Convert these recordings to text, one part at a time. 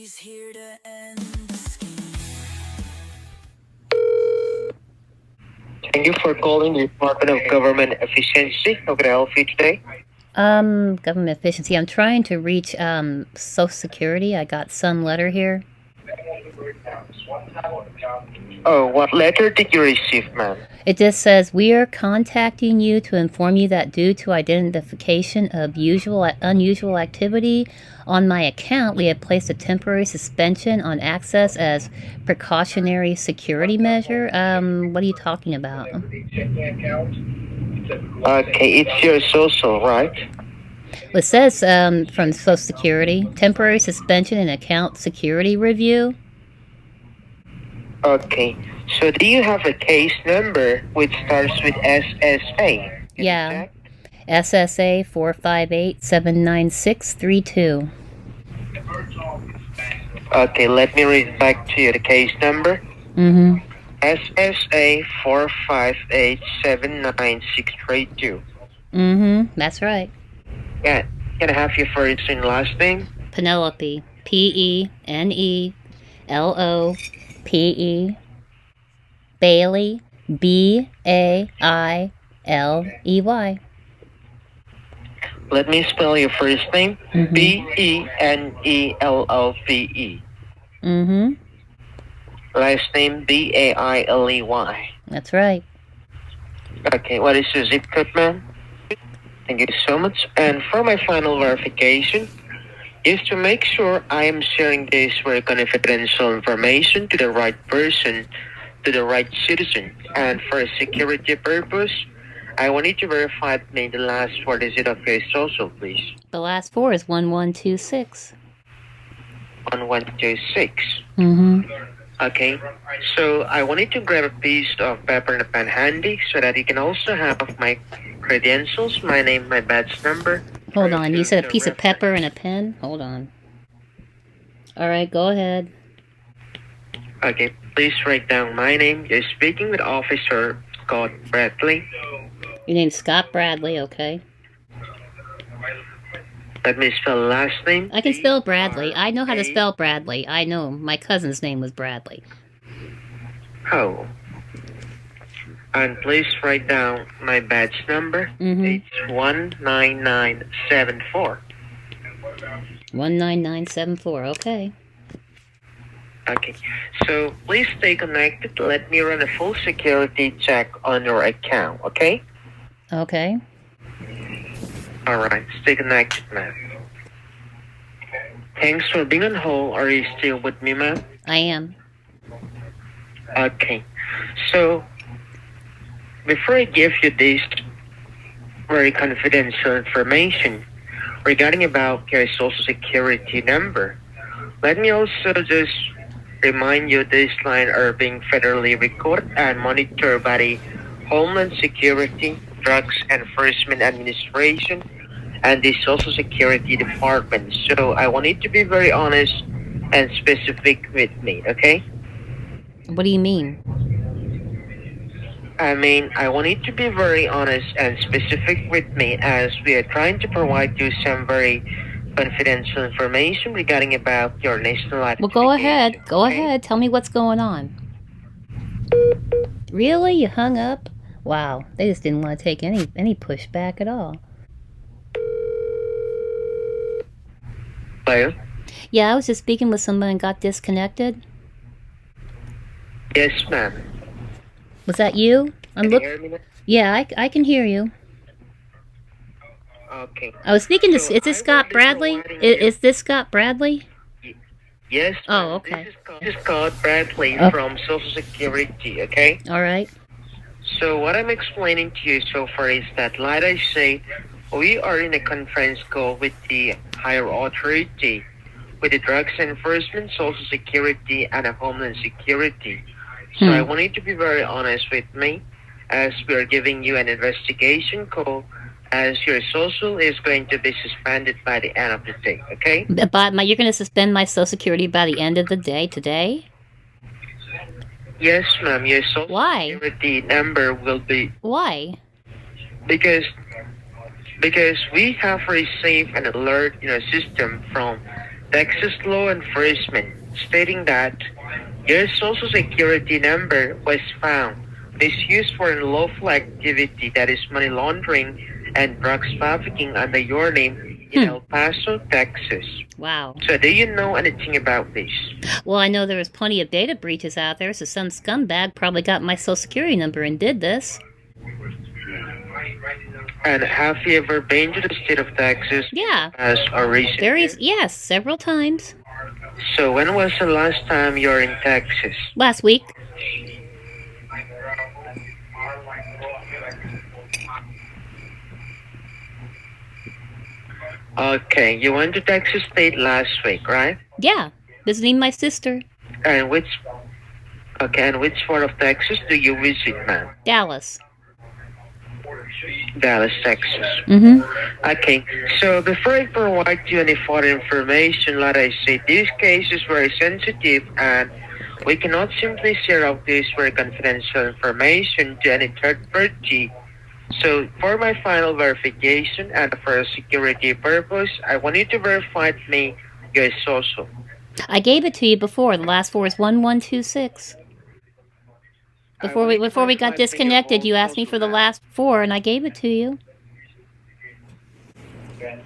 She's here to end the scheme. Thank you for calling the Department of Government Efficiency. How can I help you today? Government efficiency. I'm trying to reach, Social Security. I got some letter here. Oh, what letter did you receive, ma'am? It just says, we are contacting you to inform you that due to identification of unusual activity on my account, we have placed a temporary suspension on access as precautionary security measure. What are you talking about? Okay, it's your social, right? Well, it says, from Social Security, temporary suspension and account security review. Okay, so do you have a case number which starts with SSA? Yeah. SSA 458-79632. Okay, let me read back to you the case number. Mm-hmm. SSA 458-79632. Mm-hmm. That's right. Yeah, can I have your first and last name? Penelope. Penelope. Bailey. Bailey. Let me spell your first name. Mm-hmm. Benelove. Mm-hmm. Last name Bailey. That's right. Okay, what is your zip code, ma'am? Thank you so much. And for my final verification, is to make sure I am sharing this very confidential information to the right person, to the right citizen. And for a security purpose, I want you to verify me the last four digits of your social, please. The last four is 1126. 1126. Mm-hmm. Okay, so I wanted to grab a piece of paper and a pen handy so that you can also have my credentials, my name, my badge number. Hold on, you said a piece of pepper and a pen? Hold on. Alright, go ahead. Okay, please write down my name. You're speaking with Officer Scott Bradley. Your name's Scott Bradley, okay. Let me spell last name. I can spell Bradley. I know how to spell Bradley. I know. My cousin's name was Bradley. Oh. And please write down my badge number. Mm-hmm. It's 19974. 19974, okay. Okay, so please stay connected. Let me run a full security check on your account, okay? Okay. Alright, stay connected, ma'am. Thanks for being on hold. Are you still with me, ma'am? I am. Okay, so before I give you this very confidential information regarding about your social security number, let me also just remind you this line are being federally recorded and monitored by the Homeland Security, Drugs Enforcement Administration, and the Social Security Department. So I want you to be very honest and specific with me, okay? What do you mean? I mean, I want you to be very honest and specific with me as we are trying to provide you some very confidential information regarding about your national identification. Well, go ahead. Go okay? ahead. Tell me what's going on. Really? You hung up? Wow. They just didn't want to take any pushback at all. Hello? Yeah, I was just speaking with someone and got disconnected. Yes, ma'am. Was that you? Can you hear me now? Yeah, I can hear you. Okay. I was speaking to. So Is this I Scott will be Bradley? providing you- Is this Scott Bradley? Yes. Oh, ma'am. okay. This is Scott Bradley Oh. from Social Security, okay? All right. So what I'm explaining to you so far is that, like I say, we are in a conference call with the higher authority, with the Drugs Enforcement, Social Security, and Homeland Security. So I want you to be very honest with me as we are giving you an investigation call as your social is going to be suspended by the end of the day, okay? But you're going to suspend my Social Security by the end of the day today? Yes, ma'am. Your social Why? security number will be Why? because we have received an alert, system from Texas law enforcement stating that your social security number was found misused for unlawful activity, that is money laundering and drugs trafficking, under your name in El Paso, Texas. Wow. So do you know anything about this? Well, I know there was plenty of data breaches out there, so some scumbag probably got my social security number and did this. And have you ever been to the state of Texas Yeah. as a recent? Yes, several times. So when was the last time you're in Texas? Last week. Okay, you went to Texas State last week, right? Yeah, visiting my sister. And which part of Texas do you visit, ma'am? Dallas. Dallas, Texas. Mm-hmm. Okay, so before I provide you any further information, let I say this case is very sensitive and we cannot simply share out this very confidential information to any third party. So for my final verification and for a security purpose, I want you to verify with me your social. I gave it to you before. The last four is 1126. Before we got disconnected, you asked me for the last four, and I gave it to you.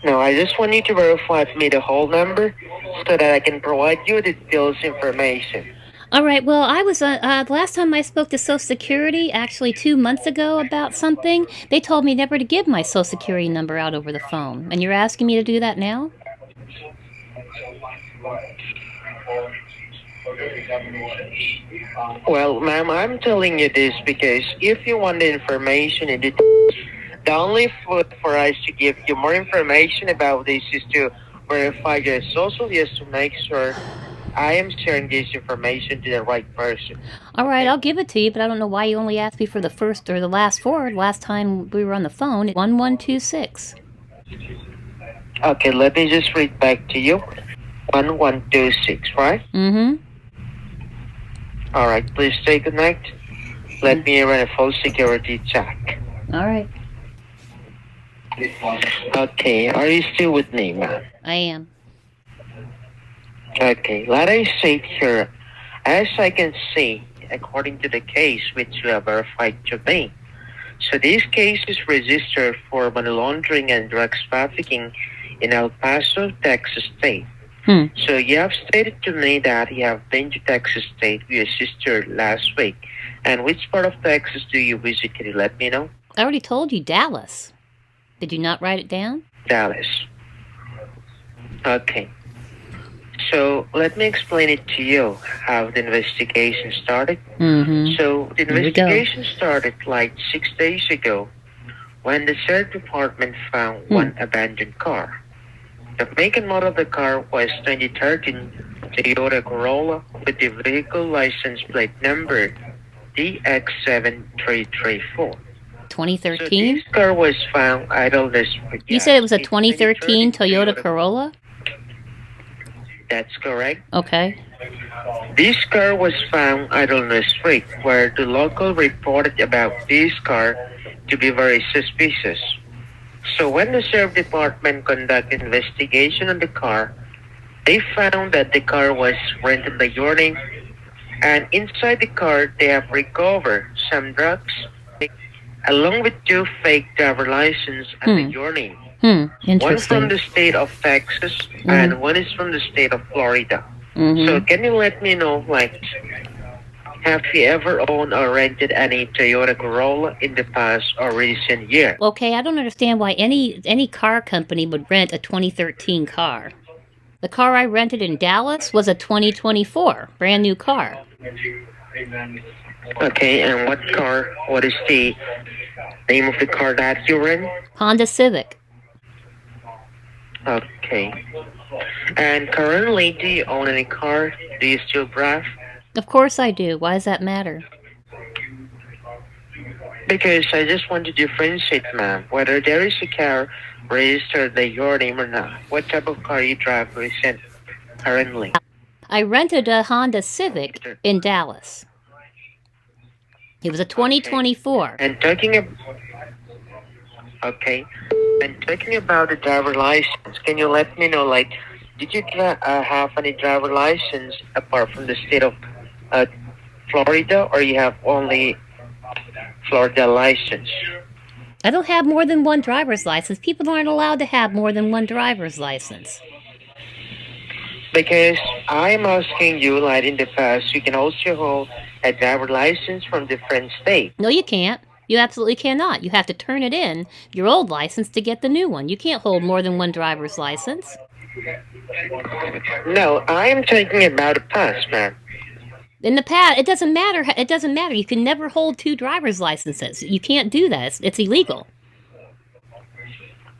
No, I just want you to verify with me the whole number so that I can provide you the details information. All right. Well, I was last time I spoke to Social Security, actually 2 months ago, about something. They told me never to give my Social Security number out over the phone, and you're asking me to do that now? Well, ma'am, I'm telling you this because if you want the information, the only way for us to give you more information about this is to verify your social, just to make sure I am sharing this information to the right person. All right, I'll give it to you, but I don't know why you only asked me for the first or the last four. Last time we were on the phone, 1126. Okay, let me just read back to you. 1126, right? Mm-hmm. All right, please stay connected. Let me run a full security check. All right. Okay, are you still with me, ma'am? I am. Okay, let us say here, as I can see, according to the case which you have verified to me, so this case is registered for money laundering and drugs trafficking in El Paso, Texas State. So you have stated to me that you have been to Texas State with your sister last week. And which part of Texas do you visit? Can you let me know? I already told you, Dallas. Did you not write it down? Dallas. Okay. So let me explain it to you how the investigation started. Mm-hmm. So the investigation started like 6 days ago when the sheriff department found one abandoned car. The make and model of the car was 2013 Toyota Corolla with the vehicle license plate number DX7334. 2013? So this car was found idle this week. You said it was a 2013 Toyota Corolla? That's correct. Okay. This car was found idle in the street, where the local reported about this car to be very suspicious. So when the sheriff department conducted investigation on the car, they found that the car was rented by your name, and inside the car they have recovered some drugs, along with 2 fake driver licenses under your name. Interesting. One from the state of Texas and one is from the state of Florida. So can you let me know, like, have you ever owned or rented any Toyota Corolla in the past or recent year? Okay, I don't understand why any car company would rent a 2013 car. The car I rented in Dallas was a 2024, brand new car. Okay, and what is the name of the car that you rent? Honda Civic. Okay. And currently, do you own any car? Do you still drive? Of course I do. Why does that matter? Because I just want to differentiate, ma'am, whether there is a car registered by your name or not. What type of car you drive currently? I rented a Honda Civic in Dallas. It was a 2024. And talking about the driver license, can you let me know, like, Did you have any driver license apart from the state of uh, Florida, or you have only Florida license? I don't have more than one driver's license. People aren't allowed to have more than one driver's license. Because I'm asking you, like in the past, you can also hold a driver license from different state. No, you can't. You absolutely cannot. You have to turn it in, your old license, to get the new one. You can't hold more than one driver's license. No, I am talking about the past, man. In the past, it doesn't matter. It doesn't matter. You can never hold two driver's licenses. You can't do that. It's illegal.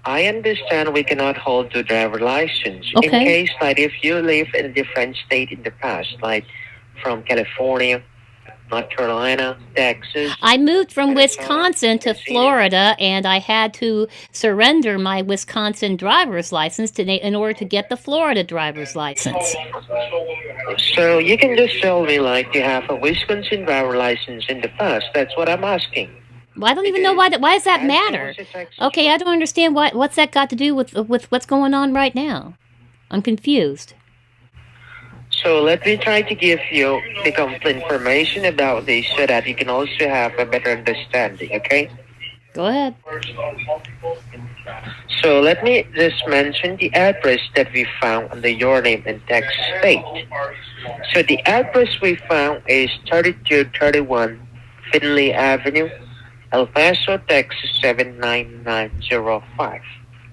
I understand we cannot hold the driver license. In Okay. case, like, if you live in a different state in the past, like from California, North Carolina, Texas. I moved from Minnesota, Wisconsin to Tennessee. Florida, and I had to surrender my Wisconsin driver's license in order to get the Florida driver's license. So you can just tell me, like, you have a Wisconsin driver license in the past. That's what I'm asking. Well, I don't even know why. Why does that As matter? long as it's Texas. Okay, I don't understand what's that got to do with what's going on right now. I'm confused. So let me try to give you the complete information about this so that you can also have a better understanding, okay? Go ahead. So let me just mention the address that we found under your name in Texas State. So the address we found is 3231 Finley Avenue, El Paso, Texas 79905.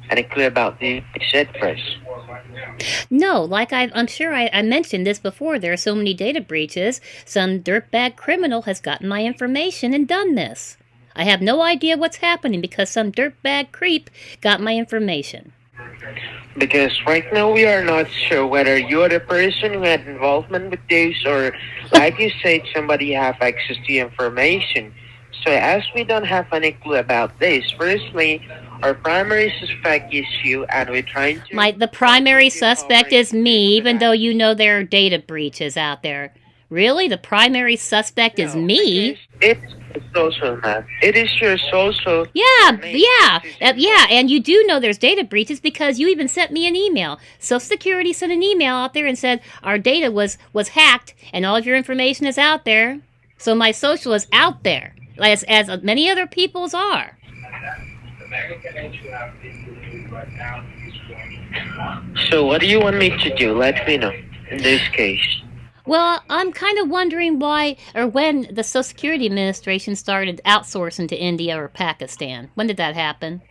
Any clue about this address? No, like I'm sure I mentioned this before. There are so many data breaches. Some dirtbag criminal has gotten my information and done this. I have no idea what's happening because some dirtbag creep got my information. Because right now we are not sure whether you're the person who had involvement with this, or like you said, somebody have access to information. So as we don't have any clue about this, firstly, our primary suspect is you, and we're trying to... The primary suspect is me, even though you know there are data breaches out there. Really? The primary suspect is me? It's social, man. It is your social... Yeah, and you do know there's data breaches because you even sent me an email. Social Security sent an email out there and said our data was hacked and all of your information is out there. So my social is out there, as many other people's are. So what do you want me to do? Let me know in this case. Well, I'm kind of wondering why or when the Social Security Administration started outsourcing to India or Pakistan. When did that happen?